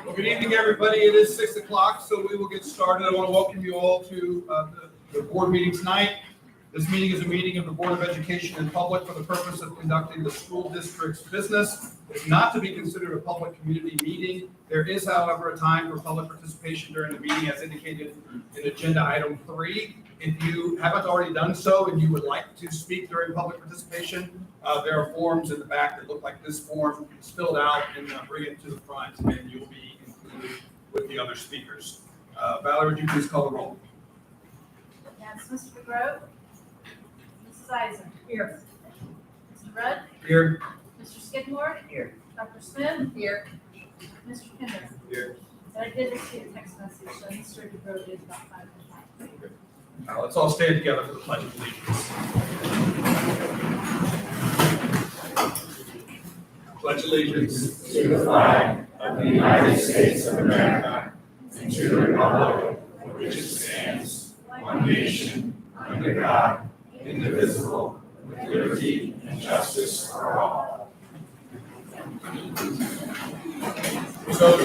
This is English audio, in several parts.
Well, good evening, everybody. It is 6 o'clock, so we will get started. I want to welcome you all to the board meeting tonight. This meeting is a meeting of the Board of Education in public for the purpose of conducting the school district's business. It is not to be considered a public community meeting. There is, however, a time for public participation during the meeting as indicated in agenda item 3. If you haven't already done so and you would like to speak during public participation, there are forms in the back that look like this form. It's filled out and bring it to the front and you'll be included with the other speakers. Valerie, would you please call the roll? Yes, Mr. McGraw. Mrs. Eisen. Here. Mr. Rudd. Here. Mr. Skidmore. Here. Dr. Smith. Here. Mr. Kinder. Here. And I did receive a text message, so Mr. McGraw is about 5 o'clock. Let's all stand together for the Pledge of Allegiance. Pledge allegiance to the flag of the United States of America and to the republic for which it stands, one nation, under God, indivisible, with liberty and justice for all. So,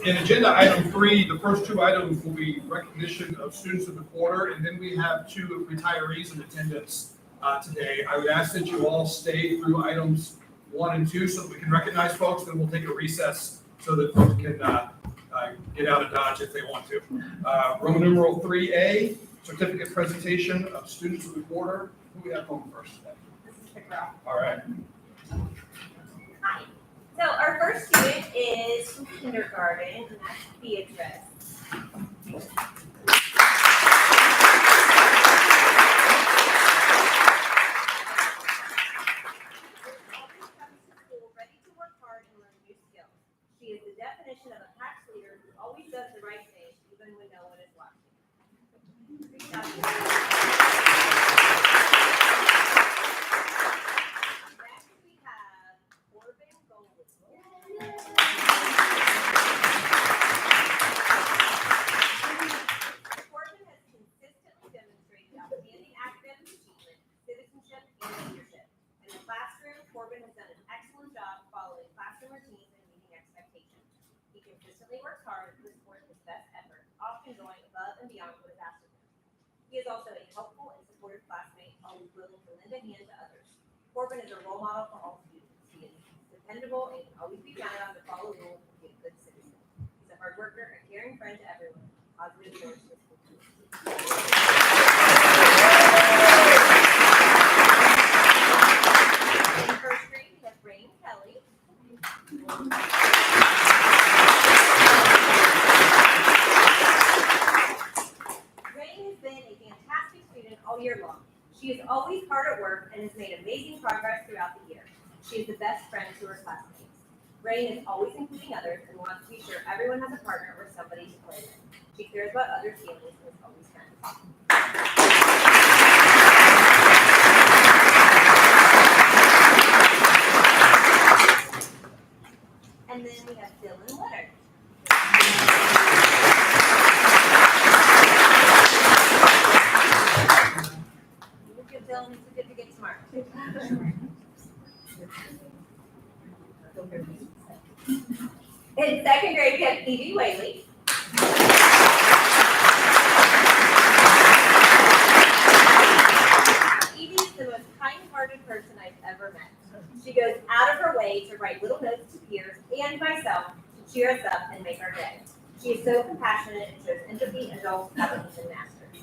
in agenda item 3, the first 2 items will be recognition of students of the quarter, and then we have 2 retirees in attendance today. I would ask that you all stay through items 1 and 2 so that we can recognize folks, then we'll take a recess so that folks can get out of Dodge if they want to. Roman numeral 3A, certificate presentation of students of the quarter. Who do we have home first today? Mrs. McGraw. All right. Hi. So our first student is from kindergarten, and that's Beatrice. Ready to work hard and learn new skills. She is the definition of a class leader who always does the right thing, even when no one is watching. Next we have Corbin Gold. Corbin has consistently demonstrated outstanding academic achievement, citizenship, and leadership. In the classroom, Corbin has done an excellent job following classroom routines and meeting expectations. He consistently works hard to support his best effort, often going above and beyond what is asked of him. He is also a helpful and supportive classmate, always willing to lend a hand to others. Corbin is a role model for all students. He is dependable and can always be counted on to follow rules and be a good citizen. He's a hard worker, a caring friend to everyone, positive force in the school community. In first grade, we have Rain Kelly. Rain has been a fantastic student all year long. She is always hard at work and has made amazing progress throughout the year. She is the best friend to her classmates. Rain is always including others and wants to be sure everyone has a partner or somebody to play with. She cares about others' feelings and is always kind. And then we have Dylan Leonard. We'll give Dylan his certificate tomorrow. In second grade, we have Evie Whaley. Evie is the most kind-hearted person I've ever met. She goes out of her way to write little notes to peers and myself to cheer us up and make our day. She is so compassionate and shows empathy adults haven't even mastered.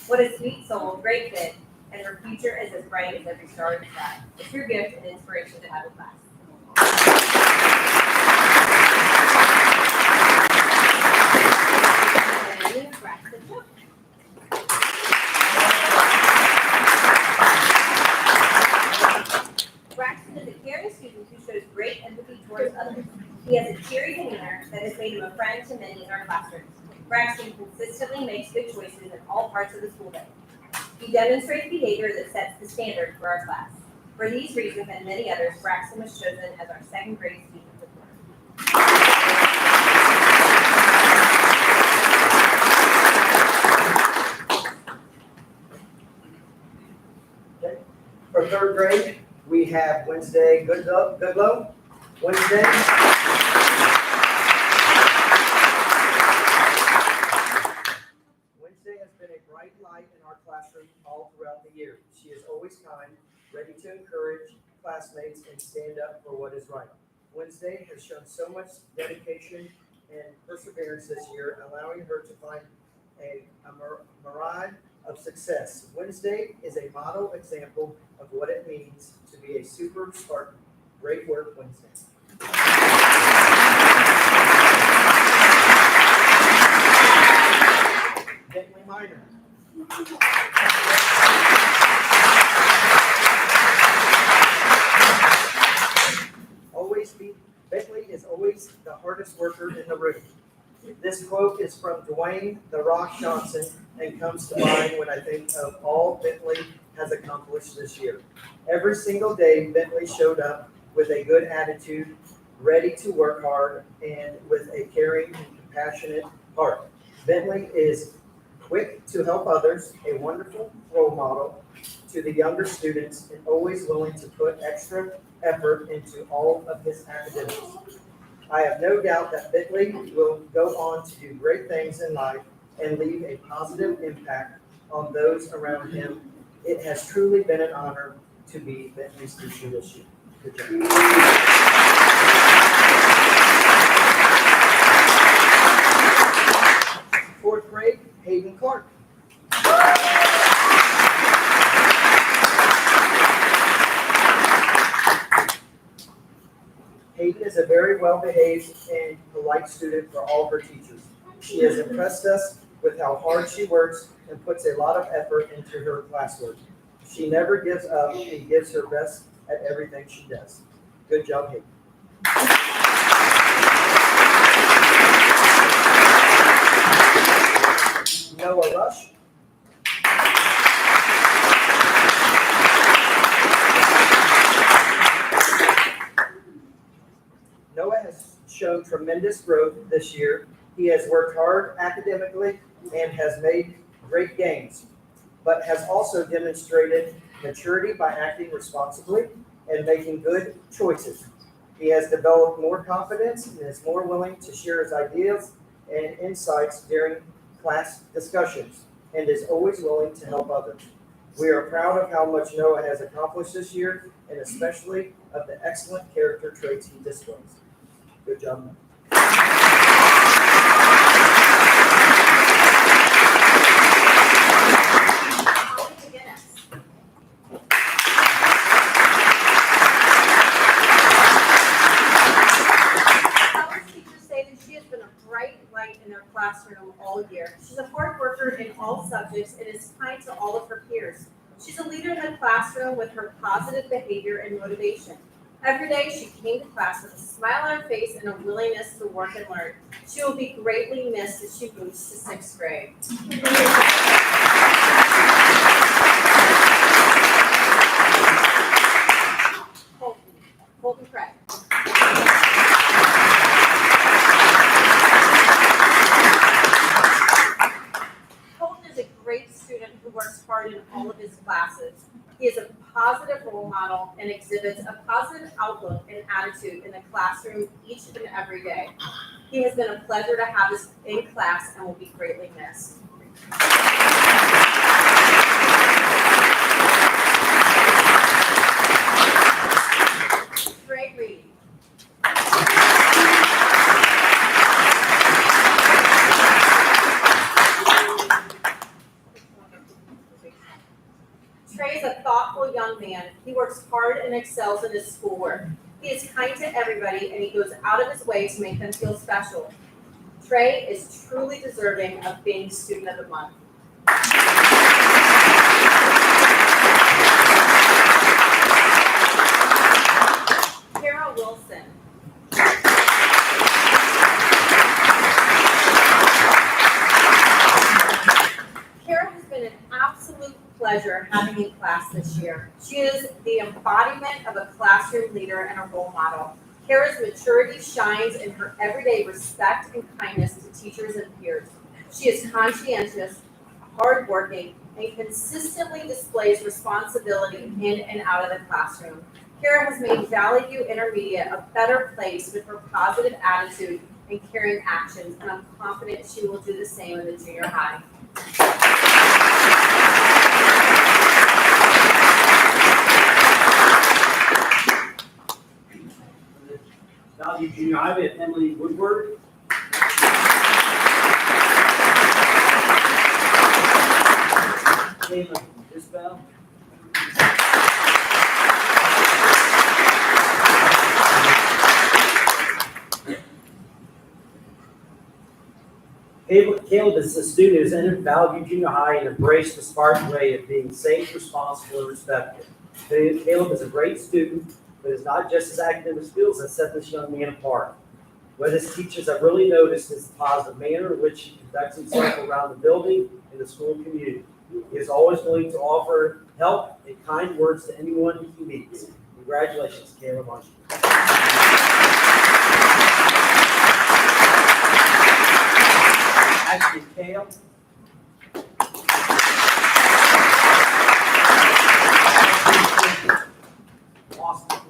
What a sweet soul, great fit, and her future is as bright as every star in the sky. A true gift and inspiration to have in class. And then Braxton Jones. Braxton is a caring student who shows great empathy towards others. He has a cheery demeanor that has made him a friend to many in our classrooms. Braxton consistently makes good choices in all parts of the school day. He demonstrates behavior that sets the standard for our class. For these reasons and many others, Braxton was chosen as our second grade student of the quarter. For third grade, we have Wednesday Goodlow. Wednesday. Wednesday has been a bright light in our classroom all throughout throughout the year. She is always kind, ready to encourage classmates and stand up for what is right. Wednesday has shown so much dedication and perseverance this year, allowing her to find a myriad of success. Wednesday is a model example of what it means to be a super Spartan. Great work, Wednesday. Bentley Minor. Bentley is always the hardest worker in the room. This quote is from Dwayne "The Rock" Johnson and comes to mind when I think of all Bentley has accomplished this year. Every single day, Bentley showed up with a good attitude, ready to work hard, and with a caring and compassionate heart. Bentley is quick to help others, a wonderful role model to the younger students, and always willing to put extra effort into all of his academics. I have no doubt that Bentley will go on to do great things in life and leave a positive impact on those around him. It has truly been an honor to be Bentley's teacher this year. Good job. Fourth grade, Hayden Clark. Hayden is a very well-behaved and polite student for all her teachers. She has impressed us with how hard she works and puts a lot of effort into her classwork. She never gives up and gives her best at everything she does. Good job, Hayden. Noah Rush. Noah has shown tremendous growth this year. He has worked hard academically and has made great gains, but has also demonstrated maturity by acting responsibly and making good choices. He has developed more confidence and is more willing to share his ideas and insights during class discussions, and is always willing to help others. We are proud of how much Noah has accomplished this year, and especially of the excellent character traits he displays. Good job, Noah. In her classroom all year. She's a hard worker in all subjects and is kind to all of her peers. She's a leader in the classroom with her positive behavior and motivation. Every day she came to class with a smile on her face and a willingness to work and learn. She will be greatly missed as she moves to 6th grade. Colton Craig. Who works hard in all of his classes. He is a positive role model and exhibits a positive outlook and attitude in the classroom each and every day. He has been a pleasure to have us in class and will be greatly missed. Trey Reed. Trey is a thoughtful young man. He works hard and excels in his schoolwork. He is kind to everybody and he goes out of his way to make them feel special. Trey is truly deserving of being Student of the Month. Kara Wilson. Kara has been an absolute pleasure having in class this year. She is the embodiment of a classroom leader and a role model. Kara's maturity shines in her everyday respect and kindness to teachers and peers. She is conscientious, hardworking, and consistently displays responsibility in and out of the classroom. Kara has made Valley View Intermediate a better place with her positive attitude and caring actions, and I'm confident she will do the same in the junior high. Junior High, we have Emily Woodward. Kayla Isbell. Caleb is a student who's entered Valley View Junior High and embraced the Spartan way of being safe, responsible, and respectful. Caleb is a great student, but it's not just his academic skills that set this young man apart. What his teachers have really noticed is the positive manner in which he conducts himself around the building and the school community. He is always willing to offer help and kind words to anyone he meets. Congratulations, Caleb Armstrong. Actually, Kale. Awesome.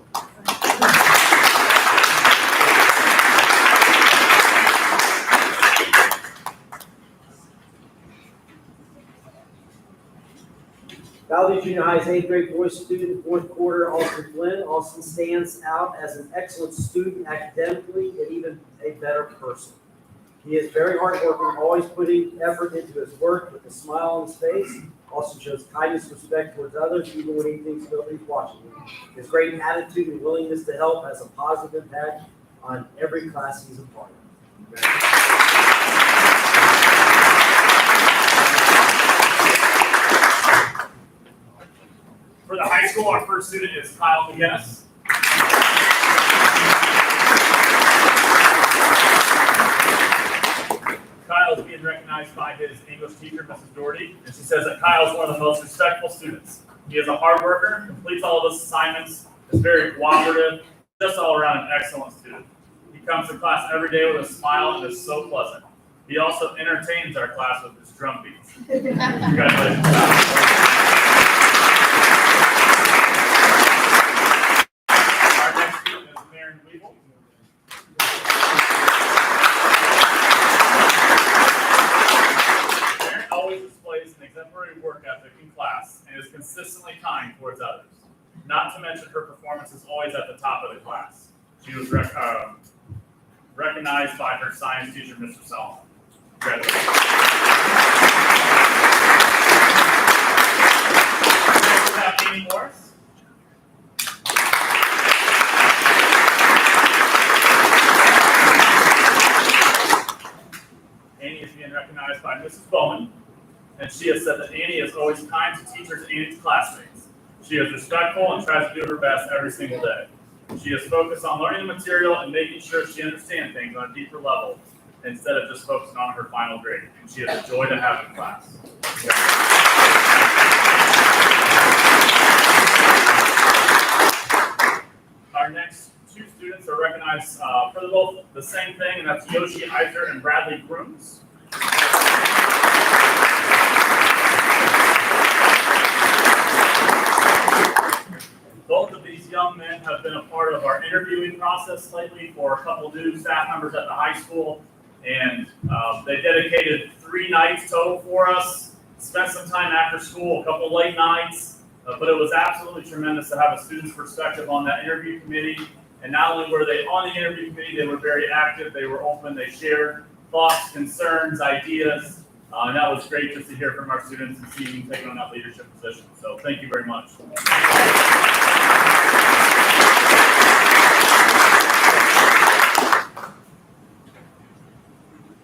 Valley Junior High's 8th grade boys student, 4th quarter, Austin Flynn. Austin stands out as an excellent student academically and even a better person. He is very hardworking, always putting effort into his work with a smile on his face. Also shows kindness and respect towards others, even when he thinks nobody's watching him. His great attitude and willingness to help has a positive impact on every class he's a part of. For the high school, our first student is Kyle McGinnis. Kyle is being recognized by his English teacher, Mrs. Doherty, and she says that Kyle is one of the most respectful students. He is a hard worker, completes all of his assignments, is very cooperative, just all around an excellent student. He comes to class every day with a smile and is so pleasant. He also entertains our class with his drum beats. Congratulations, Kyle. Our next student is Maren Weevil. Maren always displays an exemplary work ethic in class and is consistently kind towards others. Not to mention her performance is always at the top of the class. She was recognized by her science teacher, Mr. Solomon. Congratulations. Next we have Amy Morris. Annie is being recognized by Mrs. Bowman, and she has said that Annie is always kind to teachers and its classmates. She is respectful and tries to do her best every single day. She is focused on learning the material and making sure she understands things on a deeper level instead of just focusing on her final grade. And she is a joy to have in class. Our next two students are recognized for both the same thing, and that's Yoshi Eiser and Bradley Grooms. Both of these young men have been a part of our interviewing process lately for a couple new staff members at the high school, and they dedicated 3 nights total for us, spent some time after school, a couple late nights, but it was absolutely tremendous to have a student's perspective on that interview committee. And not only were they on the interview committee, they were very active, they were open, they shared thoughts, concerns, ideas, and that was great just to hear from our students and see them taking on that leadership position. So thank you very much.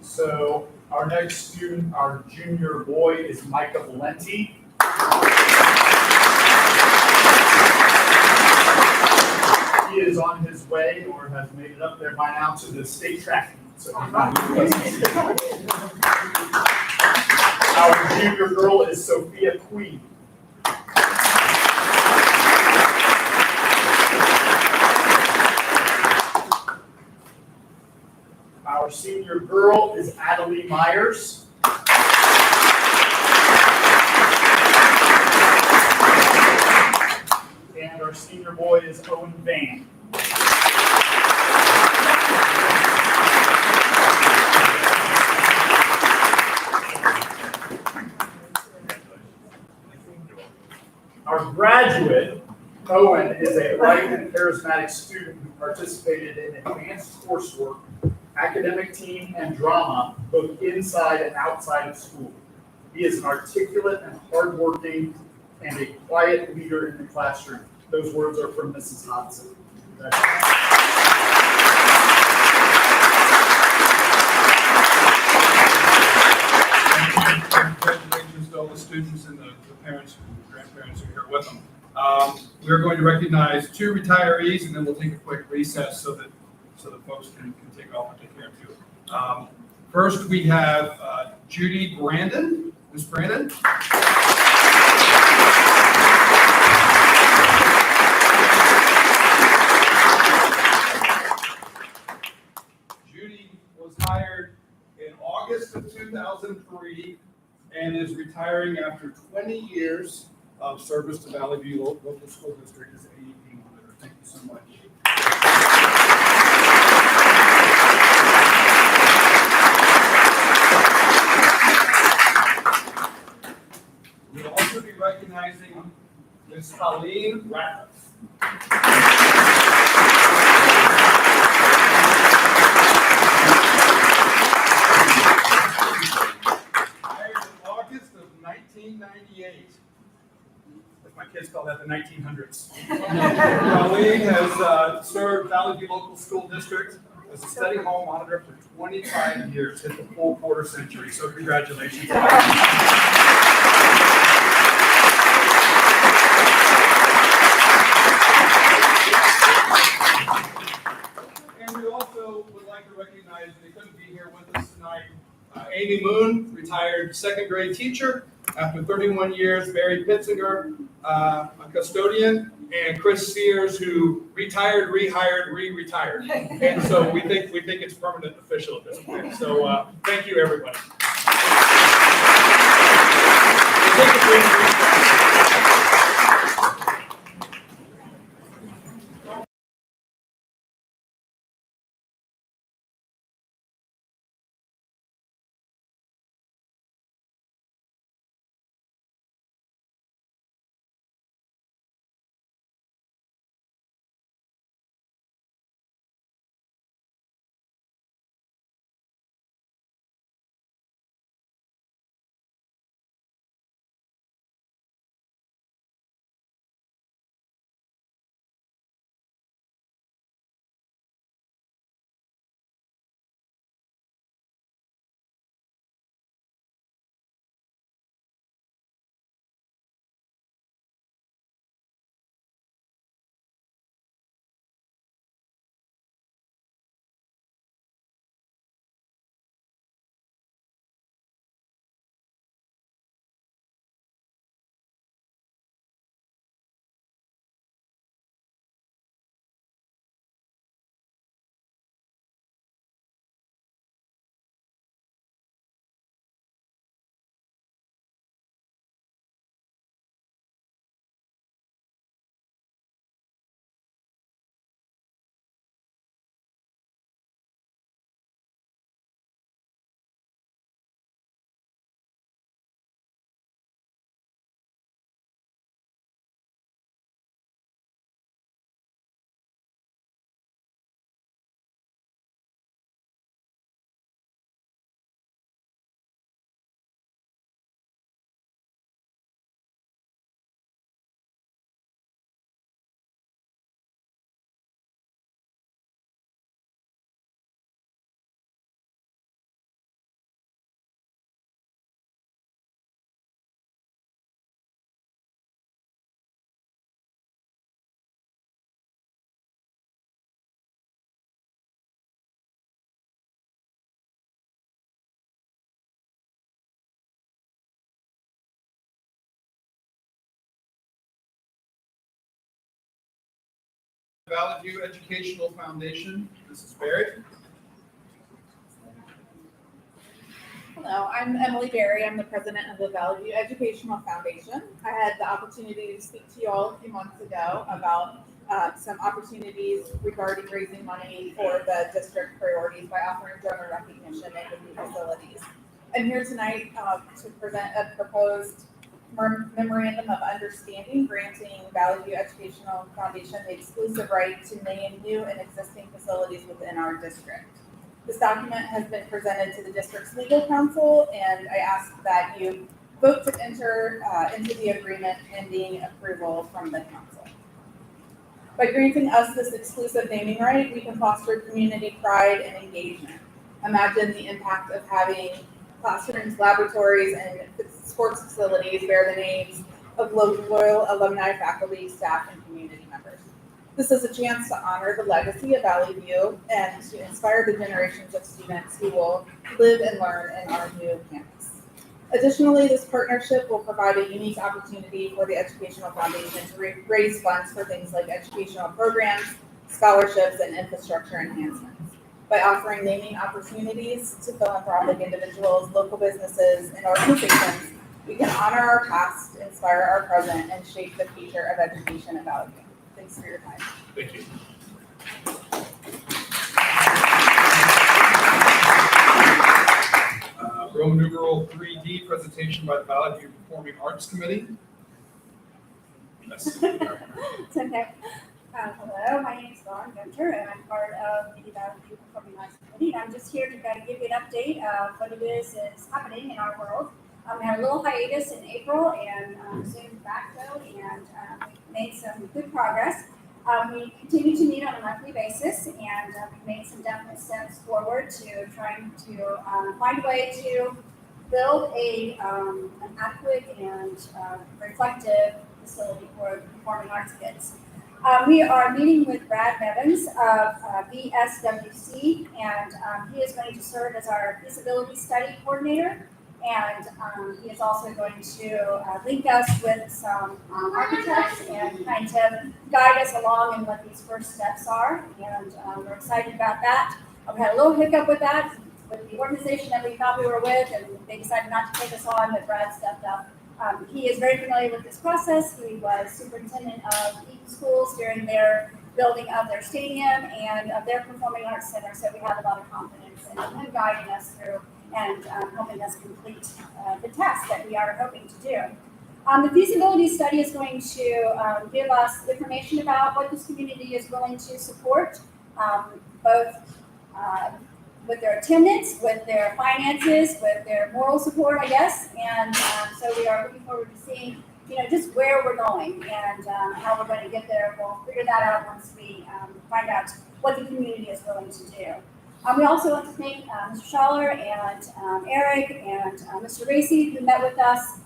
So our next student, our junior boy, is Micah Valenti. He is on his way, or has made it up there by now, to the state track meet. So our junior girl is Sophia Queen. Our senior girl is Adelie Myers. And our senior boy is Owen Van. Our graduate Owen is a bright and charismatic student who participated in advanced coursework, academic team, and drama, both inside and outside of school. He is an articulate and hardworking and a quiet leader in the classroom. Those words are from Mrs. Hodson. Congratulations to all the students and the parents and grandparents who are here with them. We're going to recognize 2 retirees, and then we'll take a quick recess so that folks can take off and take care of you. First, we have Judy Brandon. Ms. Brandon? Judy was hired in August of 2003 and is retiring after 20 years of service to Valley View Local School District as AEP monitor. Thank you so much. We'll also be recognizing Ms. Colleen Ratliff. Hired in August of 1998. As my kids call that, the 1900s. Colleen has served Valley View Local School District as a study hall monitor for 25 years, hit the full quarter century. So congratulations. And we also would like to recognize, they couldn't be here with us tonight, Amy Moon, retired second grade teacher after 31 years, Barry Pitzinger, a custodian, and Chris Sears, who retired, rehired, re-retired. And so we think it's permanent official at this point. So thank you, everybody. We'll take a brief recess. Valley View Educational Foundation, Mrs. Barry. Hello, I'm Emily Berry. I'm the president of the Valley View Educational Foundation. I had the opportunity to speak to you all a few months ago about some opportunities regarding raising money for the district priorities by offering donor recognition and new facilities. I'm here tonight to present a proposed memorandum of understanding granting Valley View Educational Foundation the exclusive right to name new and existing facilities within our district. This document has been presented to the district's legal counsel, and I ask that you vote to enter into the agreement pending approval from the council. By granting us this exclusive naming right, we can foster community pride and engagement. Imagine the impact of having classrooms, laboratories, and sports facilities bear the names of loyal alumni, faculty, staff, and community members. This is a chance to honor the legacy of Valley View and to inspire the generations of students who will live and learn in our new campus. Additionally, this partnership will provide a unique opportunity for the Educational Foundation to raise funds for things like educational programs, scholarships, and infrastructure enhancements. By offering naming opportunities to philanthropic individuals, local businesses, and organizations, we can honor our past, inspire our present, and shape the future of education at Valley View. Thanks for your time. Thank you. Roman numeral 3D, presentation by the Valley View Performing Arts Committee. Yes. It's okay. Hello, my name is Lauren Gunter, and I'm part of the Valley View Performing Arts Committee. I'm just here to kind of give you an update of what it is happening in our world. We had a little hiatus in April and soon back though, and we made some good progress. We continue to meet on a monthly basis, and we've made some definite steps forward to trying to find a way to build an adequate and reflective facility for performing arts kids. We are meeting with Brad Nevins of VSWC, and he is going to serve as our feasibility study coordinator. And he is also going to link us with some architects and kind of guide us along in what these first steps are. And we're excited about that. We had a little hiccup with that, with the organization that we thought we were with, and they decided not to take us on, but Brad stepped up. He is very familiar with this process. He was superintendent of Eaton Schools during their building of their stadium and of their performing arts center. So we have a lot of confidence in him guiding us through and helping us complete the task that we are hoping to do. The feasibility study is going to give us information about what this community is willing to support, both with their attendance, with their finances, with their moral support, I guess. And so we are looking forward to seeing, just where we're going and how we're going to get there. We'll figure that out once we find out what the community is willing to do. We also want to thank Mr. Schaller and Eric and Mr. Racy, who met with us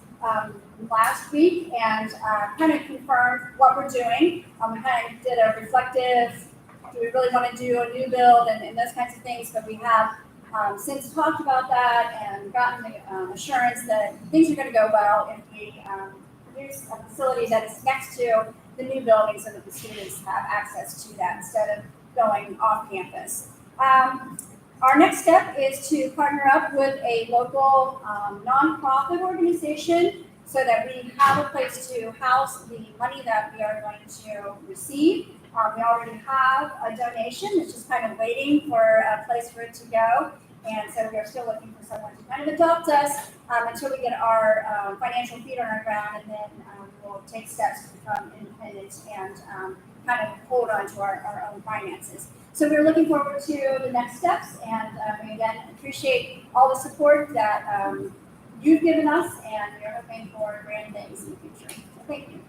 last week and kind of confirmed what we're doing. We kind of did a reflective, do we really want to do a new build and those kinds of things, but we have since talked about that and gotten the assurance that things are going to go well if we produce a facility that is next to the new building so that the students have access to that instead of going off campus. Our next step is to partner up with a local nonprofit organization so that we have a place to house the money that we are going to receive. We already have a donation. It's just kind of waiting for a place for it to go. And so we are still looking for someone to kind of adopt us until we get our financial feet on our ground, and then we'll take steps to become independent and kind of hold on to our own finances. So we're looking forward to the next steps, and we again appreciate all the support that you've given us, and we are hoping for grand things in the future. So thank you.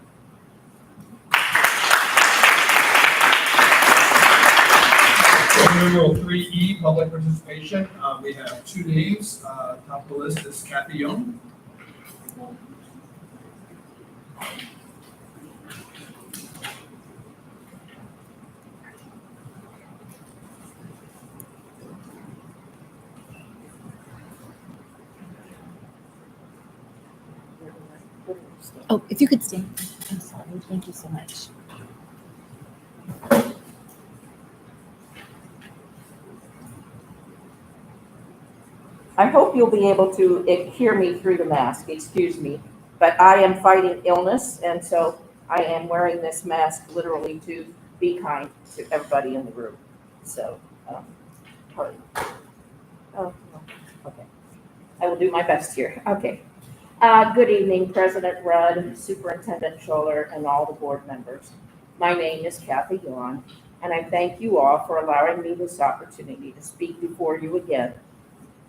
Numeral 3E, public participation. We have two names. Top of the list is Kathy Young. Oh, if you could stand. I'm sorry. Thank you so much. I hope you'll be able to hear me through the mask, excuse me, but I am fighting illness, and so I am wearing this mask literally to be kind to everybody in the room. So, pardon. Oh, okay. I will do my best here. Okay. Good evening, President Rudd, Superintendent Schuler, and all the board members. My name is Kathy Yuan, and I thank you all for allowing me this opportunity to speak before you again.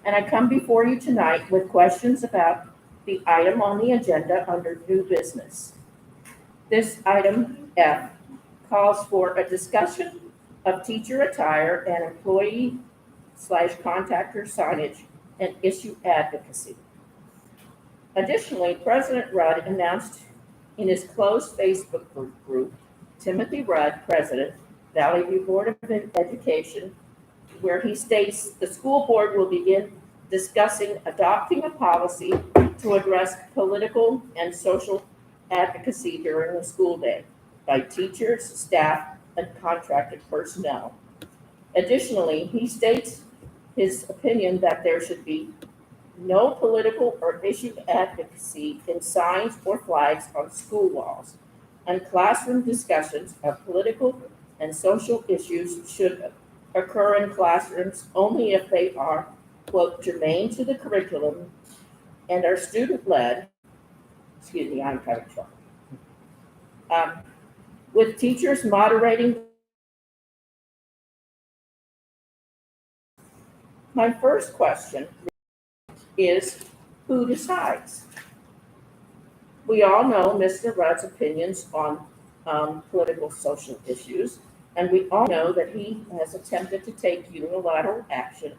And I come before you tonight with questions about the item on the agenda under new business. This item F calls for a discussion of teacher attire and employee/contractor signage and issue advocacy. Additionally, President Rudd announced in his closed Facebook group, Timothy Rudd, President, Valley View Board of Education, where he states the school board will begin discussing adopting a policy to address political and social advocacy during the school day by teachers, staff, and contracted personnel. Additionally, he states his opinion that there should be no political or issue advocacy in signs or flags on school walls, and classroom discussions of political and social issues should occur in classrooms only if they are, quote, germane to the curriculum and are student-led, I'm having trouble, with teachers moderating. My first question is, who decides? We all know Mr. Rudd's opinions on political social issues, and we all know that he has attempted to take unilateral action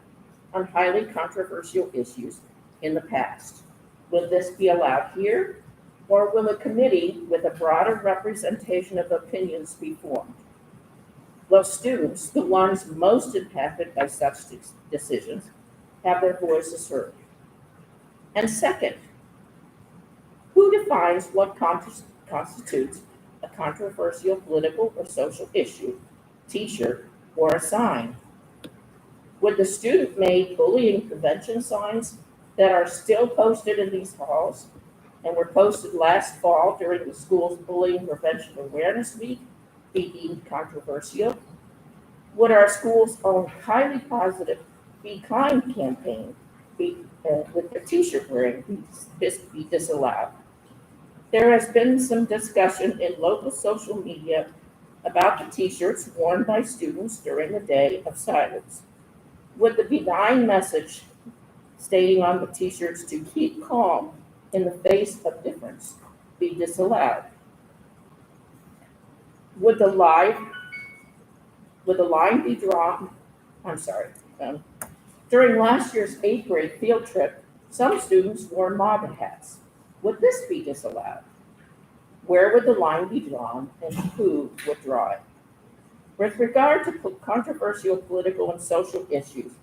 on highly controversial issues in the past. Will this be allowed here, or will a committee with a broader representation of opinions be formed? Will students, the ones most impacted by such decisions, have their voices heard? And second, who defines what constitutes a controversial political or social issue, t-shirt, or a sign? Would the student-made bullying prevention signs that are still posted in these halls and were posted last fall during the school's Bullying Prevention Awareness Week be deemed controversial? Would our school's own highly positive Be Kind campaign with the t-shirt wearing be disallowed? There has been some discussion in local social media about the t-shirts worn by students during the day of silence. Would the benign message stating on the t-shirts to keep calm in the face of difference be disallowed? Would the line be drawn? During last year's 8th grade field trip, some students wore MAGA hats. Would this be disallowed? Where would the line be drawn, and who would draw it? With regard to controversial political and social issues,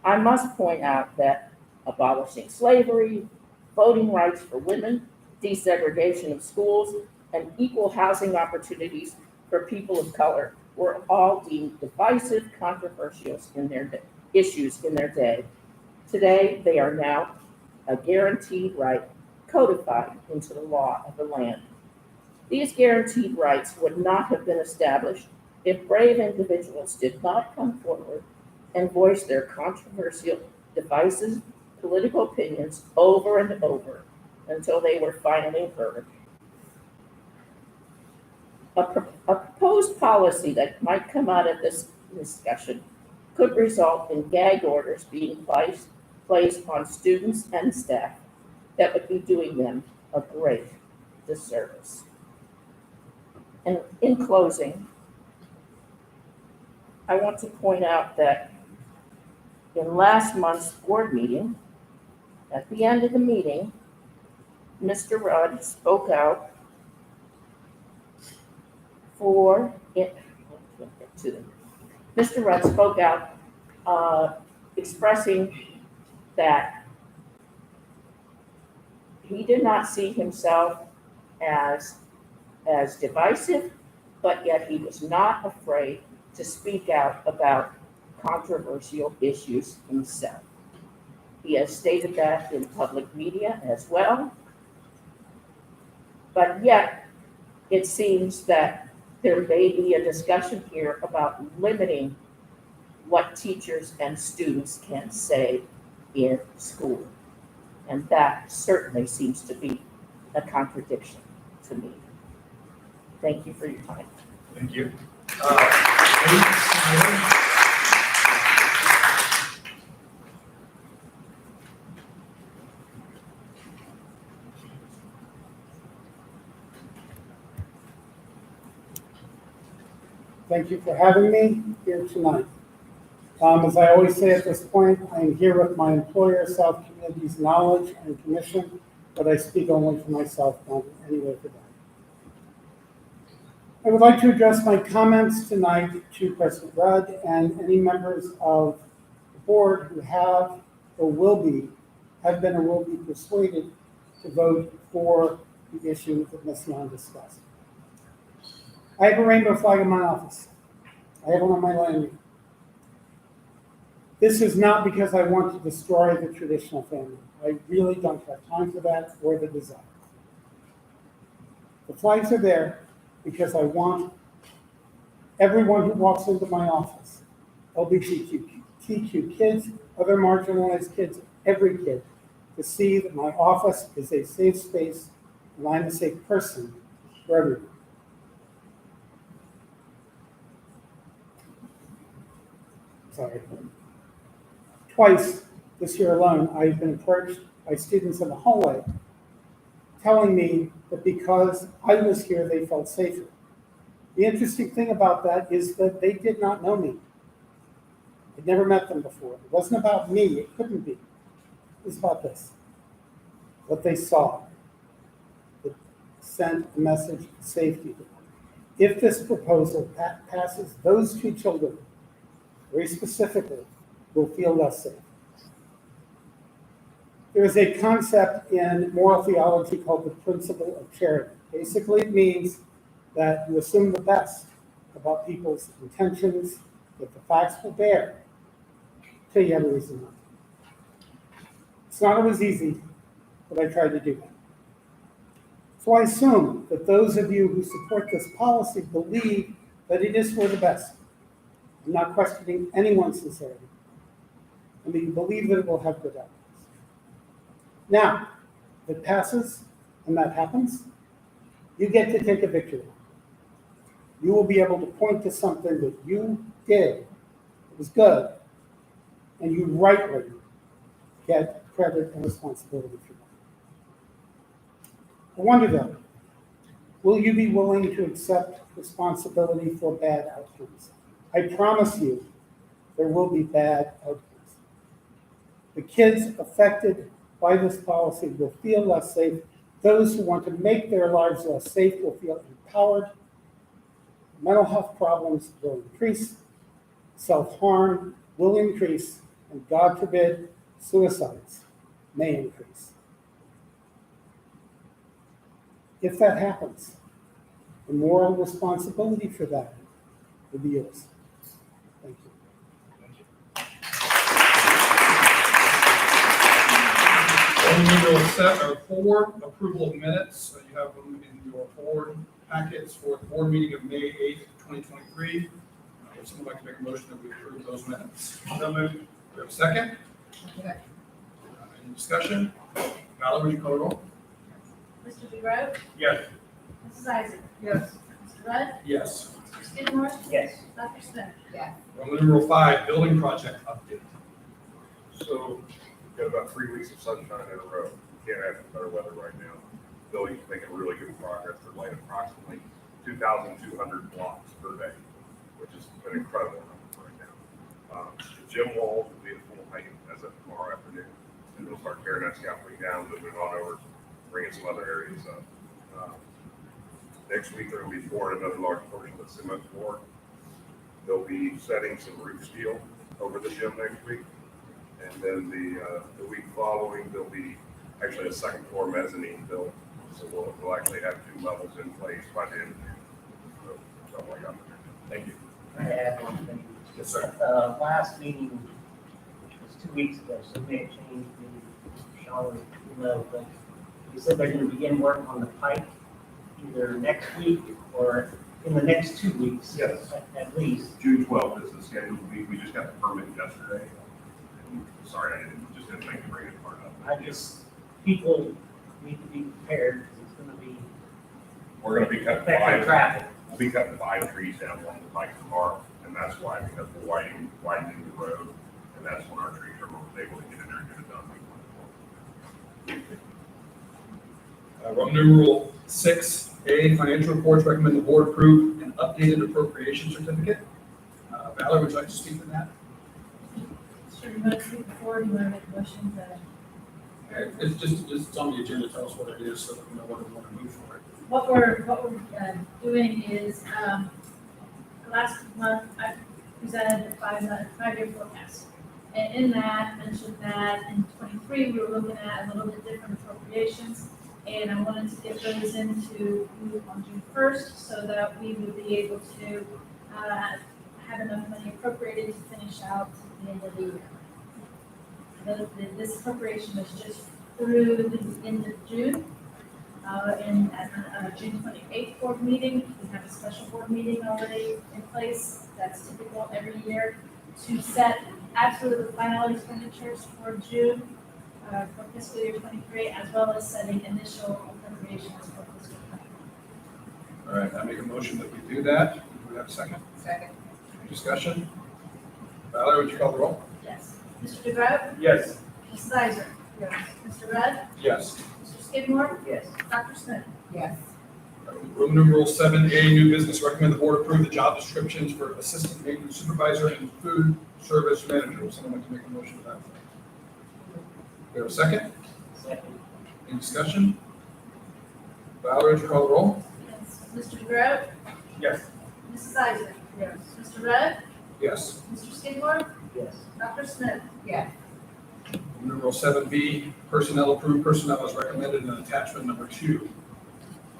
I must point out that abolishing slavery, voting rights for women, desegregation of schools, and equal housing opportunities for people of color were all deemed divisive, controversial issues in their day. Today, they are now a guaranteed right codified into the law of the land. These guaranteed rights would not have been established if brave individuals did not come forward and voice their controversial, divisive political opinions over and over until they were finally heard. A proposed policy that might come out of this discussion could result in gag orders being placed on students and staff that would be doing them a great disservice. And in closing, I want to point out that in last month's board meeting, at the end of the meeting, Mr. Rudd spoke out Mr. Rudd spoke out expressing that he did not see himself as divisive, but yet he was not afraid to speak out about controversial issues himself. He has stated that in public media as well, but yet it seems that there may be a discussion here about limiting what teachers and students can say in school. And that certainly seems to be a contradiction to me. Thank you for your time. Thank you. Thank you for having me here tonight. As I always say at this point, I am here with my employer, South Communities Knowledge and Commission, but I speak only for myself, not in any way for them. I would like to address my comments tonight to President Rudd and any members of the board who have been or will be persuaded to vote for the issue that Ms. Young discussed. I have a rainbow flag in my office. I have one on my landing. This is not because I want to destroy the traditional family. I really don't have time for that or the desire. The flags are there because I want everyone who walks into my office, LGBTQ kids, other marginalized kids, every kid, to see that my office is a safe space and I'm a safe person for everyone. Sorry. Twice this year alone, I've been approached by students in the hallway telling me that because I was here, they felt safer. The interesting thing about that is that they did not know me. I'd never met them before. It wasn't about me. It couldn't be. It was about this. What they saw that sent a message of safety to them. If this proposal passes, those two children, very specifically, will feel less safe. There is a concept in moral theology called the principle of charity. Basically, it means that you assume the best about people's intentions, that the facts will bear, till you have a reason not to. It's not always easy, but I try to do that. So I assume that those of you who support this policy believe that it is for the best. I'm not questioning anyone's sincerity. I mean, you believe that it will have good outcomes. Now, if it passes and that happens, you get to take a victory. You will be able to point to something that you did that was good, and you rightly get credit and responsibility for that. I wonder though, will you be willing to accept responsibility for bad outcomes? I promise you, there will be bad outcomes. The kids affected by this policy will feel less safe. Those who want to make their lives less safe will feel empowered. Mental health problems will increase. Self-harm will increase. And God forbid, suicides may increase. If that happens, the moral responsibility for that will be yours. Thank you. We need to accept or for approval of minutes. So you have them in your board packets for the board meeting of May 8th, 2023. Would someone like to make a motion that we approve those minutes? So moved. Do we have a second? Okay. Any discussion? Valerie, would you call the roll? Mr. DeGrove? Yes. Mrs. Isaac? Yes. Mr. Rudd? Yes. Mr. Skidmore? Yes. Dr. Smith? Yes. Roman numeral 5, building project update. So we've got about 3 weeks of sunshine in a row. Can't have better weather right now. Building's making really good progress. They're laying approximately 2,200 blocks per day, which is an incredible number right now. The gym walls will be at full height as of tomorrow afternoon, and they'll start tearing that scaffolding down, moving on over, bringing some other areas up. Next week, there will be pouring another large portion of the cement floor. They'll be setting some roof steel over the gym next week. And then the week following, there'll be actually a second floor mezzanine built. So we'll actually have 2 levels in place by the end of June. So that's all I got. Thank you. I add one thing. Yes, sir. Last meeting was 2 weeks ago, so we may have changed the Charlotte email, but you said they're gonna begin work on the pipe either next week or in the next 2 weeks. Yes. At least. June 12th is the scheduled week. We just got the permit yesterday. Sorry, I just didn't make the bring it part up. I just people need to be prepared, because it's gonna be We're gonna be cutting affecting traffic. we'll be cutting 5 trees down along the Pike Park, and that's why, because we're widening the road, and that's when our tree trimmer was able to get in there and get it done. Roman numeral 6A, financial reports, recommend the board approve an updated appropriation certificate. Valerie, would you like to speak to that? Sure, you want to speak before, you want to make a motion to, It's on the agenda, tell us what it is, so that we know what we want to move for. what we're doing is, last month, I presented the five-year forecast. And in that, mentioned that in '23, we were looking at a little bit different appropriations. And I wanted to get those into you on June 1st, so that we would be able to, have enough money appropriated to finish out the end of the year. This appropriation was just through the end of June. And at June 28th board meeting, we have a special board meeting already in place. That's typical every year to set absolute final expenditures for June, for fiscal year '23, as well as setting initial appropriations for fiscal '24. All right, I make a motion that we do that. Do we have a second? Second. Discussion? Valerie, would you call the roll? Yes. Mr. DeGraw? Yes. Mrs. Iser? Yes. Mr. Rudd? Yes. Mr. Skidmore? Yes. Dr. Smith? Yes. Roman numeral 7A, new business, recommend the board approve the job descriptions for assistant maintenance supervisor and food service manager. Would someone like to make a motion to that? We have a second? Second. Any discussion? Valerie, would you call the roll? Yes. Mr. DeGraw? Yes. Mrs. Iser? Yes. Mr. Rudd? Yes. Mr. Skidmore? Yes. Dr. Smith? Yes. Numeral 7B, personnel approved, personnel is recommended in attachment number 2.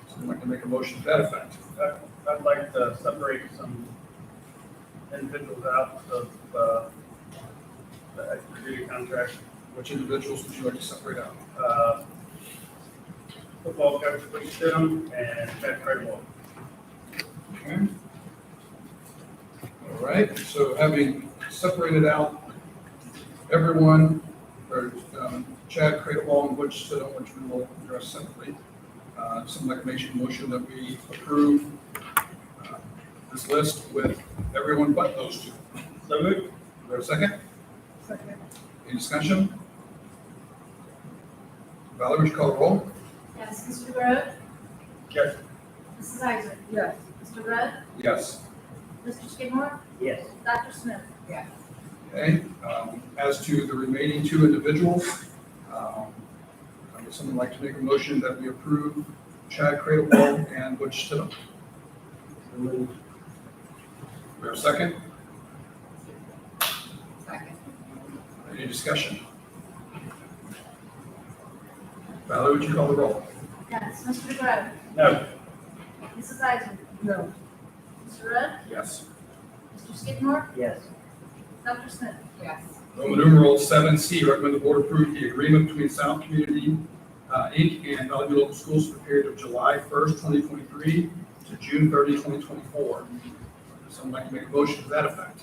Someone like to make a motion to that effect? I'd like to separate some individuals out of the extra duty contract. Which individuals would you like to separate out? Football coach Coach Stidham and Chad Cradwell. Okay. All right, so having separated out everyone, or Chad Cradwell and Butch Stidham, which we will address separately, someone like to make a motion that we approve this list with everyone but those two. So moved. Do we have a second? Second. Any discussion? Valerie, would you call the roll? Yes. Mr. DeGraw? Yes. Mrs. Iser? Yes. Mr. Rudd? Yes. Mr. Skidmore? Yes. Dr. Smith? Okay, as to the remaining 2 individuals, would someone like to make a motion that we approve Chad Cradwell and Butch Stidham? We have a second? Second. Any discussion? Valerie, would you call the roll? Yes. Mr. DeGraw? No. Mrs. Iser? No. Mr. Rudd? Yes. Mr. Skidmore? Yes. Dr. Smith? Yes. Roman numeral 7C, recommend the board approve the agreement between Sound Community Inc. and Valley View Local Schools for the period of July 1st, 2023 to June 30, 2024. Someone like to make a motion to that effect?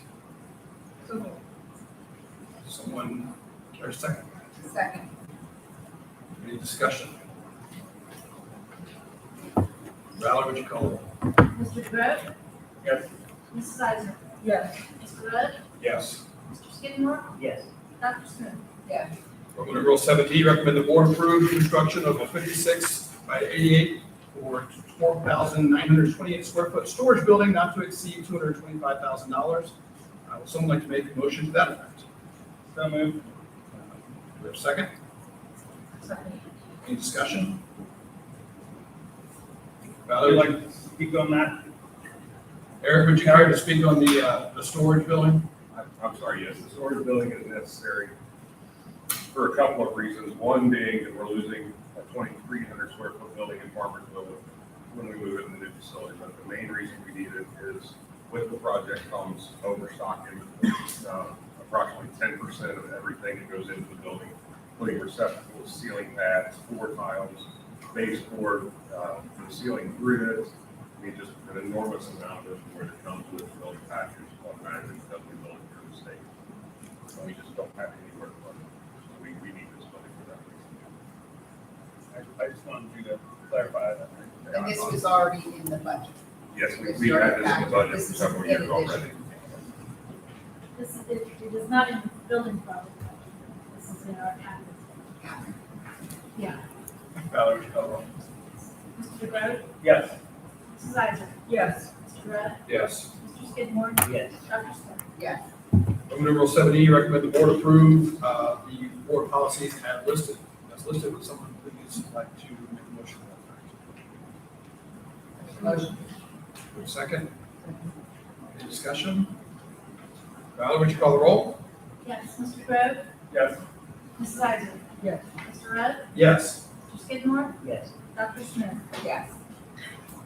Someone, or second? Second. Any discussion? Valerie, would you call it? Mr. DeGraw? Yes. Mrs. Iser? Yes. Mr. Rudd? Yes. Mr. Skidmore? Yes. Dr. Smith? Yes. Roman numeral 7D, recommend the board approve construction of a 56 by 88 or 12,928 square foot storage building not to exceed $225,000. Would someone like to make a motion to that effect? So moved. Do we have a second? Second. Any discussion? Would Valerie, you like to speak on that? Eric, would you care to speak on the storage building? I'm sorry, yes, the storage building is necessary for a couple of reasons. One being that we're losing a 2,300 square foot building in Farmersville when we move it in the new facility. But the main reason we need it is with the project comes overstock inventory. Approximately 10% of everything that goes into the building, including receptacles, ceiling pads, floor tiles, baseboard, the ceiling grids. I mean, just an enormous amount of where it comes with building package automatically because we build it through the state. So we just don't have anywhere to put it. So we need this building for that reason. I just wanted you to clarify that. And this was already in the budget. Yes, we've had this in the budget This for is several in years addition. already. This is, it is not in the building project. This is in our capital. Yeah. Valerie, would you call the roll? Mr. DeGrove? Yes. Mrs. Isaac? Yes. Mr. Rudd? Yes. Mr. Skidmore? Yes. Dr. Smith? Yes. Roman numeral 7E, recommend the board approve the board policies as listed. Would someone please like to make a motion to that effect? Motion. Second? Any discussion? Valerie, would you call the roll? Yes. Mr. DeGrove? Yes. Mrs. Isaac? Yes. Mr. Rudd? Yes. Mr. Skidmore? Yes. Dr. Smith? Yes.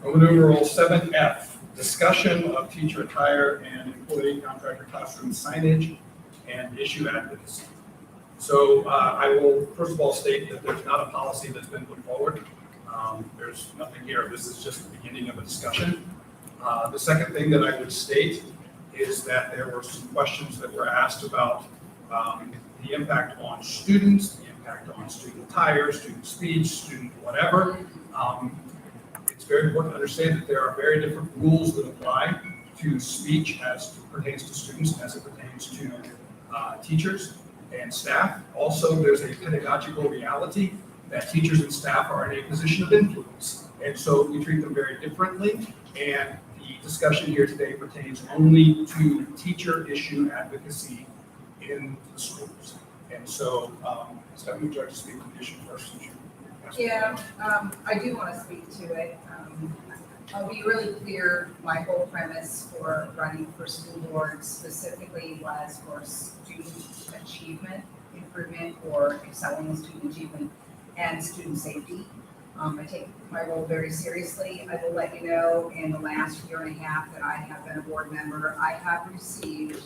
Roman numeral 7F, discussion of teacher attire and employee contractor classroom signage and issue advocacy. So I will first of all state that there's not a policy that's been put forward. There's nothing here. This is just the beginning of a discussion. The second thing that I would state is that there were some questions that were asked about the impact on students, the impact on student attire, student speech, student whatever. It's very important to understand that there are very different rules that apply to speech as it pertains to students, as it pertains to teachers and staff. Also, there's a pedagogical reality that teachers and staff are in a position of influence. And so we treat them very differently. And the discussion here today pertains only to teacher issue advocacy in the schools. And so, Stephanie, would you like to speak to the issue first? Yeah, I do want to speak to it. I'll be really clear, my whole premise for running for school board specifically was for student achievement improvement or excelling in student achievement and student safety. I take my role very seriously. I will let you know in the last year and a half that I have been a board member, I have received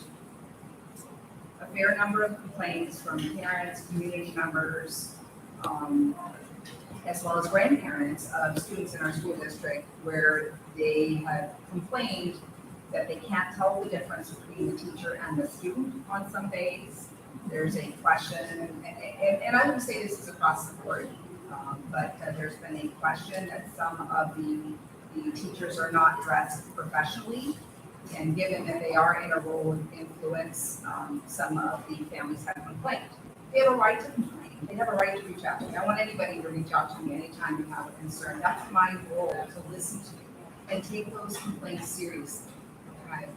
a fair number of complaints from parents, community members, as well as grandparents of students in our school district where they have complained that they can't tell the difference between the teacher and the student on some days. There's a question, and I would say this is across the board, but there's been a question that some of the teachers are not dressed professionally. And given that they are in a role of influence, some of the families have complained. They have a right to complain. They have a right to reach out to me. I want anybody to reach out to me anytime you have a concern. That's my role, to listen to you and take those complaints seriously. Okay?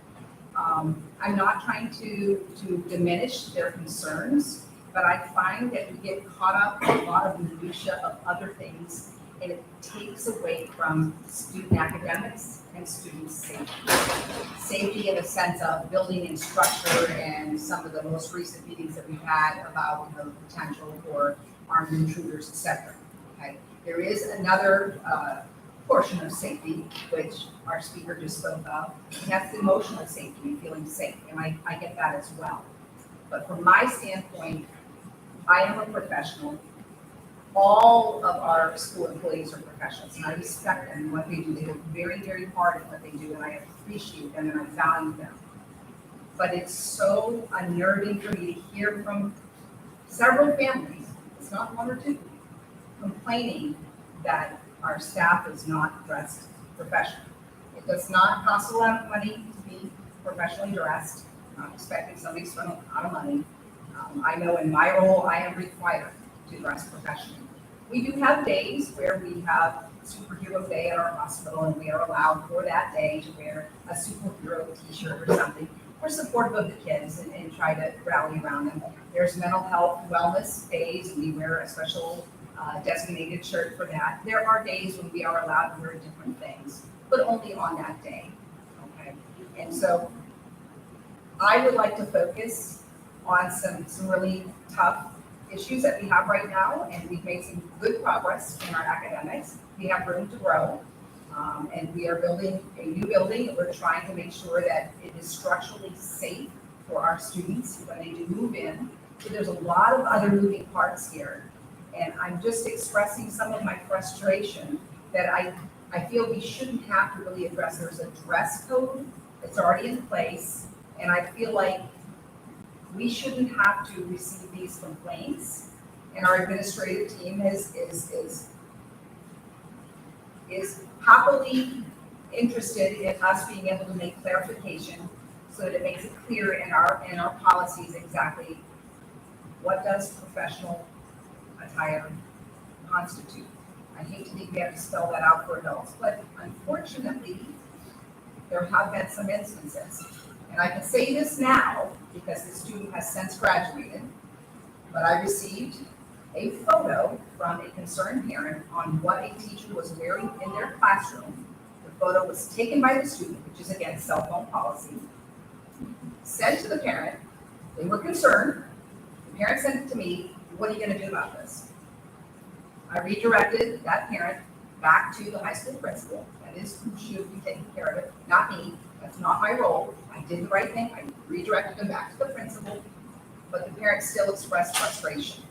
I'm not trying to diminish their concerns, but I find that we get caught up in a lot of minutia of other things, and it takes away from student academics and student safety. Safety in the sense of building and structure, and some of the most recent meetings that we've had about the potential for armed intruders, et cetera. Okay? There is another portion of safety, which our speaker just spoke of, and that's the emotional safety and feeling safe, and I get that as well. But from my standpoint, I am a professional. All of our school employees are professionals, and I respect them and what they do. They work very, very hard at what they do, and I appreciate them and I value them. But it's so unnerving for me to hear from several families, it's not one or two, complaining that our staff is not dressed professionally. It does not cost a lot of money to be professionally dressed. I'm not expecting somebody to spend a lot of money. I know in my role, I am required to dress professionally. We do have days where we have superhero day at our hospital, and we are allowed for that day to wear a superhero t-shirt or something. We're supportive of the kids and try to rally around them. There's mental health wellness days, and we wear a special designated shirt for that. There are days when we are allowed to wear different things, but only on that day. Okay, and so I would like to focus on some really tough issues that we have right now, and we've made some good progress in our academics. We have room to grow, and we are building a new building. We're trying to make sure that it is structurally safe for our students when they do move in. So there's a lot of other moving parts here, and I'm just expressing some of my frustration that I feel we shouldn't have to really address. There's a dress code that's already in place, and I feel like we shouldn't have to receive these complaints, and our administrative team is is happily interested in us being able to make clarification so that it makes it clear in our policies exactly what does professional attire constitute. I hate to think we have to spell that out for adults, but unfortunately, there have been some instances. And I can say this now because the student has since graduated, but I received a photo from a concerned parent on what a teacher was wearing in their classroom. The photo was taken by the student, which is against cell phone policy, sent to the parent. They were concerned. The parent sent it to me. What are you going to do about this? I redirected that parent back to the high school principal. That is who should be taking care of it, not me. That's not my role. I did the right thing. I redirected them back to the principal, but the parent still expressed frustration.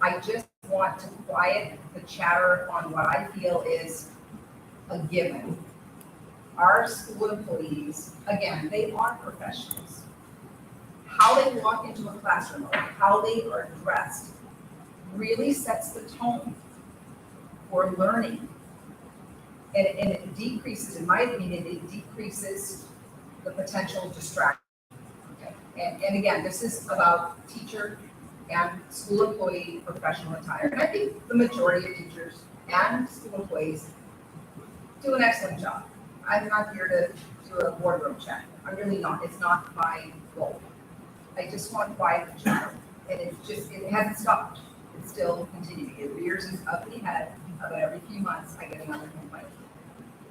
I just want to quiet the chatter on what I feel is a given. Our school employees, again, they are professionals. How they walk into a classroom or how they are dressed really sets the tone for learning. And it decreases, in my opinion, it decreases the potential distraction. Okay. And again, this is about teacher and school employee professional attire. And I think the majority of teachers and school employees do an excellent job. I'm not here to do a boardroom check. I'm really not. It's not my role. I just want to quiet the chatter. And it hasn't stopped. It's still continuing. It rears its ugly head about every few months. I get another complaint.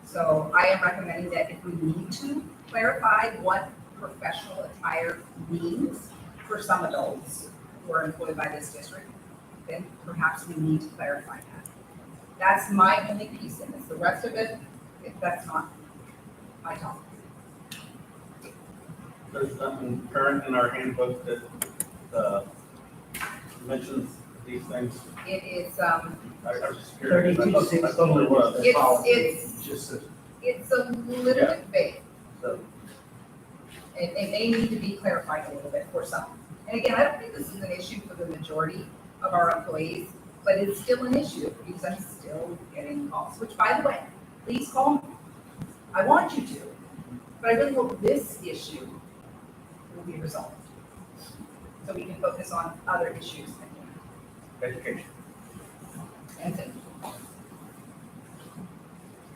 So I am recommending that if we need to clarify what professional attire means for some adults who are employed by this district, then perhaps we need to clarify that. That's my only piece in this. The rest of it, that's not my topic. There's nothing current in our handbook that mentions these things. It is, I was just curious. I thought there was. it's a little bit vague. So, It may need to be clarified a little bit for some. And again, I don't think this is an issue for the majority of our employees, but it's still an issue because I'm still getting calls, which by the way, please call me. I want you to, but I really hope this issue will be resolved. So we can focus on other issues. Education. And then,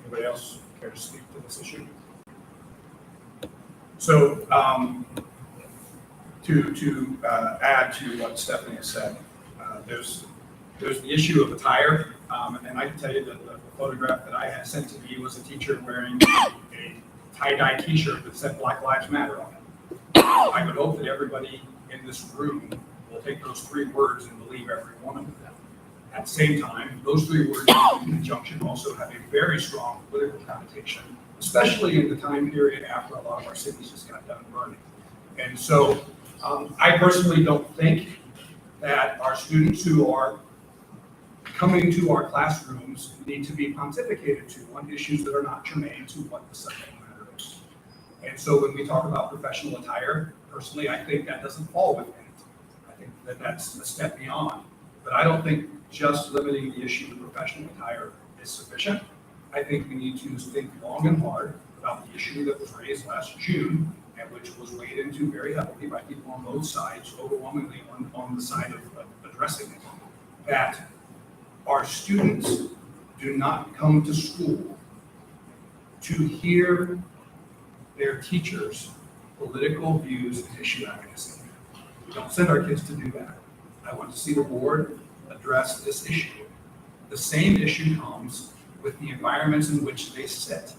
Anybody else care to speak to this issue? So, to add to what Stephanie has said, there's the issue of attire, and I can tell you that the photograph that I had sent to me was a teacher wearing a tie-dye T-shirt that said Black Lives Matter on it. I would hope that everybody in this room will take those 3 words and believe every one of them. At the same time, those 3 words in conjunction also have a very strong political connotation, especially in the time period after a lot of our cities just got done burning. And so I personally don't think that our students who are coming to our classrooms need to be pontificated to on issues that are not germane to what the subject matter is. And so when we talk about professional attire, personally, I think that doesn't fall within it. I think that that's a step beyond. But I don't think just limiting the issue to professional attire is sufficient. I think we need to think long and hard about the issue that was raised last June and which was weighed into very heavily by people on both sides, overwhelmingly on the side of addressing it, that our students do not come to school to hear their teachers' political views and issue advocacy. We don't send our kids to do that. I want to see the board address this issue. The same issue comes with the environments in which they sit.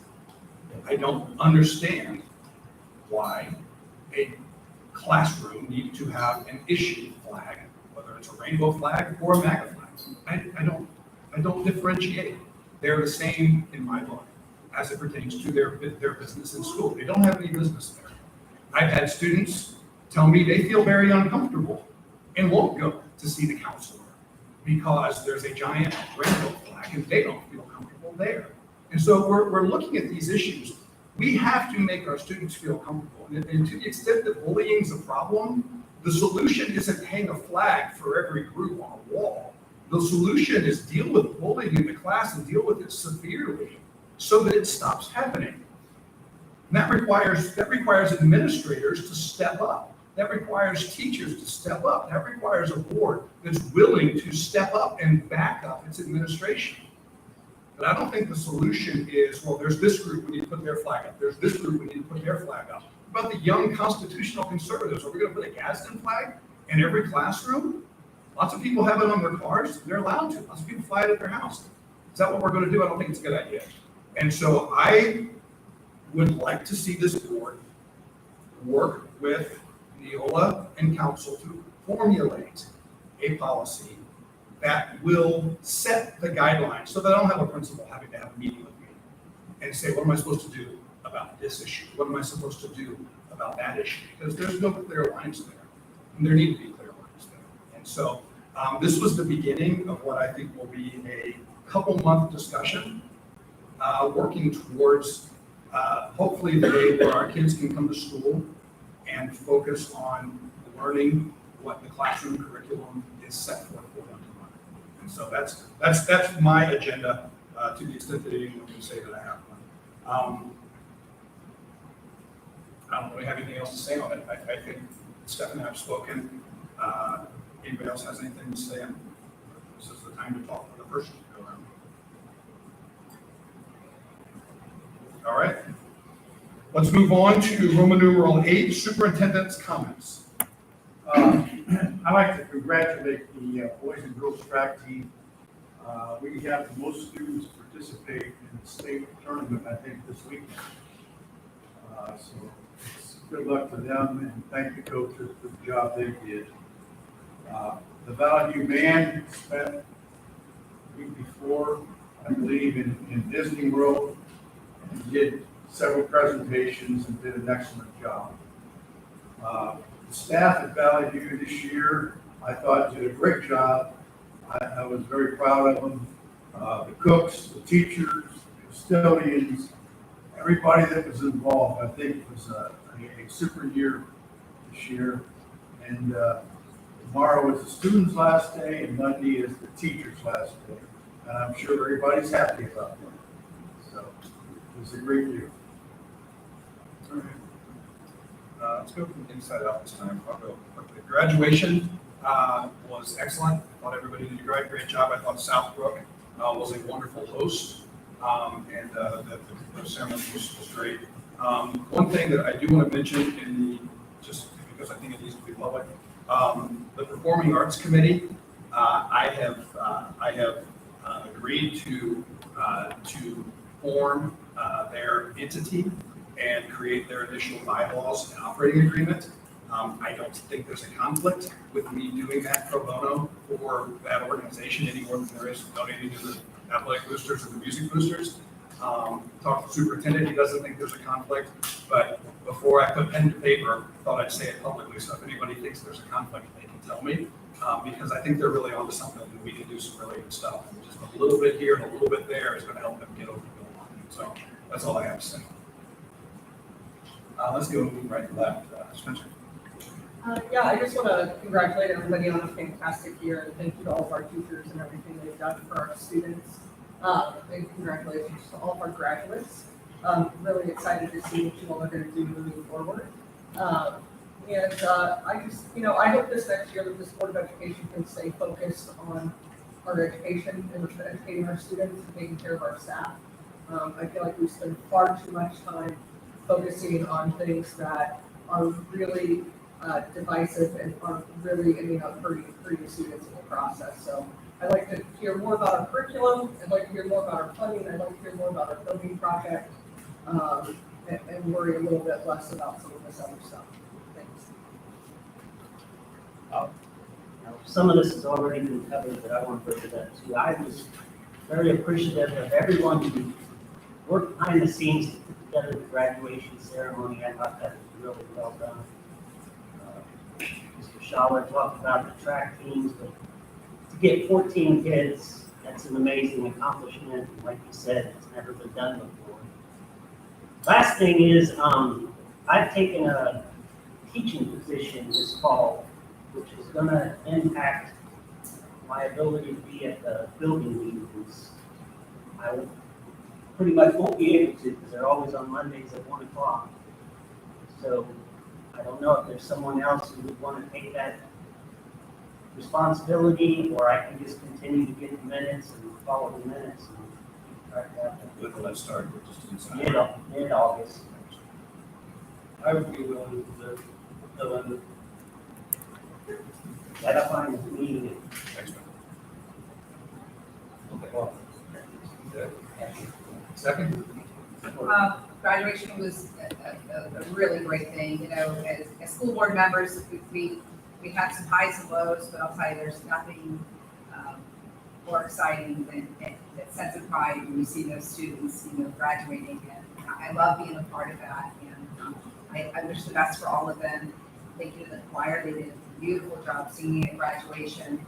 I don't understand why a classroom needs to have an issue flag, whether it's a rainbow flag or a MAGA flag. I don't differentiate. They're the same in my book as it pertains to their business in school. They don't have any business there. I've had students tell me they feel very uncomfortable and won't go to see the counselor because there's a giant rainbow flag and they don't feel comfortable there. And so we're looking at these issues. We have to make our students feel comfortable. And to the extent that bullying is a problem, the solution isn't hang a flag for every group on a wall. The solution is deal with bullying in the class and deal with it severely so that it stops happening. And that requires administrators to step up. That requires teachers to step up. That requires a board that's willing to step up and back up its administration. But I don't think the solution is, well, there's this group, we need to put their flag up. There's this group, we need to put their flag up. What about the young constitutional conservatives? Are we going to put a Gadsden flag in every classroom? Lots of people have it on their cars. They're allowed to. Lots of people fly it at their house. Is that what we're going to do? I don't think it's a good idea. And so I would like to see this board work with Neola and council to formulate a policy that will set the guidelines so that I don't have a principal having to have a meeting with me and say, what am I supposed to do about this issue? What am I supposed to do about that issue? Because there's no clear lines there. And there need to be clear lines there. And so this was the beginning of what I think will be a couple-month discussion working towards hopefully the day where our kids can come to school and focus on learning what the classroom curriculum is set forth for them to learn. And so that's my agenda to the extent that anyone can say that I have one. I don't really have anything else to say on it. I think Steph and I have spoken. Anybody else has anything to say? This is the time to talk for the first go around. All right. Let's move on to Roman numeral 8, superintendent's comments. I'd like to congratulate the boys and girls track team. We have the most students participate in the state tournament, I think, this weekend. So good luck to them and thank the coaches for the job they did. The Valley Man spent the week before, I believe, in Disney World and did several presentations and did an excellent job. The staff at Valley View this year, I thought did a great job. I was very proud of them. The cooks, the teachers, the custodians, everybody that was involved, I think it was a super year this year. And tomorrow is the students' last day and Monday is the teachers' last day. And I'm sure everybody's happy about that. So it was a great year. All right. Let's go from the inside out this time. I'll go quickly. Graduation was excellent. I thought everybody did a great job. I thought Southbrook was a wonderful host, and the ceremony was great. One thing that I do want to mention just because I think it needs to be public, the Performing Arts Committee, I have agreed to form their entity and create their initial bylaws and operating agreement. I don't think there's a conflict with me doing that pro bono for that organization any more than there is donating to the athletic boosters or the music boosters. Talked to the superintendent, he doesn't think there's a conflict, but before I put pen to paper, I thought I'd say it publicly, so if anybody thinks there's a conflict, they can tell me, because I think they're really onto something and we can do some really good stuff. And just a little bit here and a little bit there is gonna help them get over the goal line. So that's all I have to say. Let's go right to left, Spencer. Yeah, I just want to congratulate everybody on a fantastic year and thank you to all of our teachers and everything they've done for our students. And congratulations to all of our graduates. Really excited to see what you all are going to do moving forward. I just, I hope this next year that this Board of Education can stay focused on our education and educating our students and taking care of our staff. I feel like we spend far too much time focusing on things that are really divisive and are really hurting the students in the process. So I'd like to hear more about our curriculum. I'd like to hear more about our funding. I'd like to hear more about our building project, and worry a little bit less about some of this other stuff. Thanks. Some of this has already been covered, but I want to bring it up too. I was very appreciative of everyone who worked behind the scenes to put together the graduation ceremony. I thought that was really well done. Mr. Schaller talked about the track teams, but to get 14 kids, that's an amazing accomplishment. Like you said, it's never been done before. Last thing is, I've taken a teaching position this fall, which is going to impact my ability to be at the building meetings. Pretty much won't be able to, because they're always on Mondays at 1 o'clock. So I don't know if there's someone else who would want to take that responsibility, or I can just continue to get the minutes and follow the minutes and try to have Good, let's start with just inside. mid-August. I would be willing to fill in. Gotta find a meeting. Thanks, man. Second? Graduation was a really great thing, you know, as school board members, we had some highs and lows, but I'll tell you, there's nothing more exciting than that sense of pride when you see those students, you know, graduating, and I love being a part of that, and I wish the best for all of them. Thank you to the choir, they did a beautiful job singing at graduation.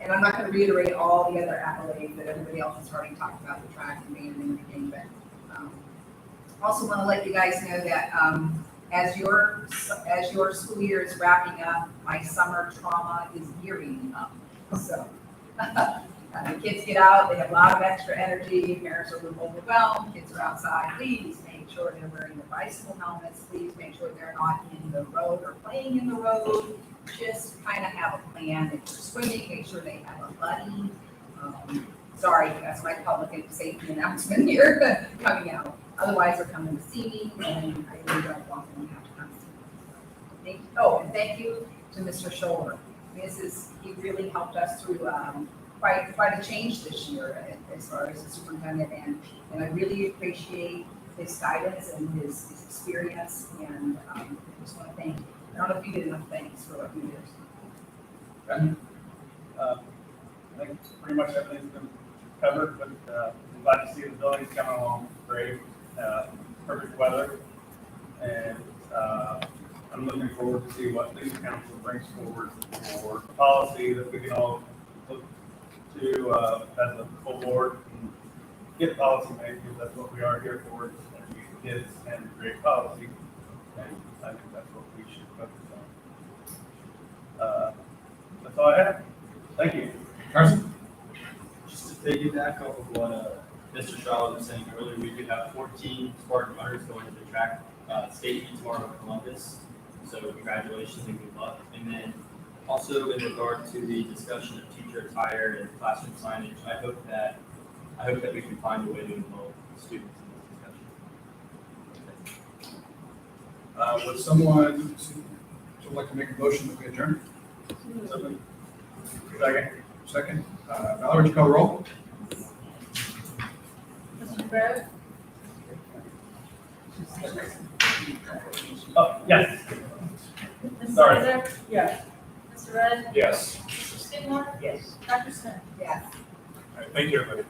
And I'm not going to reiterate all the other accolades that everybody else has already talked about, the track and band and everything, but also want to let you guys know that as your school year is wrapping up, my summer trauma is gearing up. So the kids get out, they have a lot of extra energy, parents are a little overwhelmed, kids are outside. Please make sure they're wearing the bicycle helmets. Please make sure they're not in the road or playing in the road. Just kind of have a plan. If you're swimming, make sure they have a buddy. Sorry, that's my public safety announcement here coming out. Otherwise, they're coming to see me, and I really don't want them to have to come see me. Thank you. Oh, and thank you to Mr. Scholler. He really helped us through quite a change this year as far as the superintendent, and I really appreciate his guidance and his experience, and I just want to thank you. I don't know if you get enough thanks for what you did. Ben? I think pretty much everything's been covered, but I'm glad to see the buildings coming along great, perfect weather, and I'm looking forward to see what the council brings forward for policy that we can all look to as a full board and get policy made, because that's what we are here for, is educate kids and create policy, and I think that's what we should focus on. That's all I have. Thank you. Carson? Just to piggyback off of what Mr. Shaw was saying earlier, we do have 14 Spartan runners going to the track state meet tomorrow in Columbus. So congratulations and good luck. And then also in regard to the discussion of teacher attire and classroom signage, I hope that we can find a way to involve students in this discussion. Would someone like to make a motion that we adjourn? Second. Valerie, would you call the roll? Mr. Rhodes? Oh, yes. Mrs. Sorry. Kaiser? Yes. Mr. Rudd? Yes. Mr. Skidmore? Yes. Dr. Smith? Yes. All right, thank you, everybody.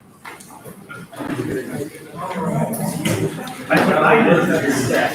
I did understand.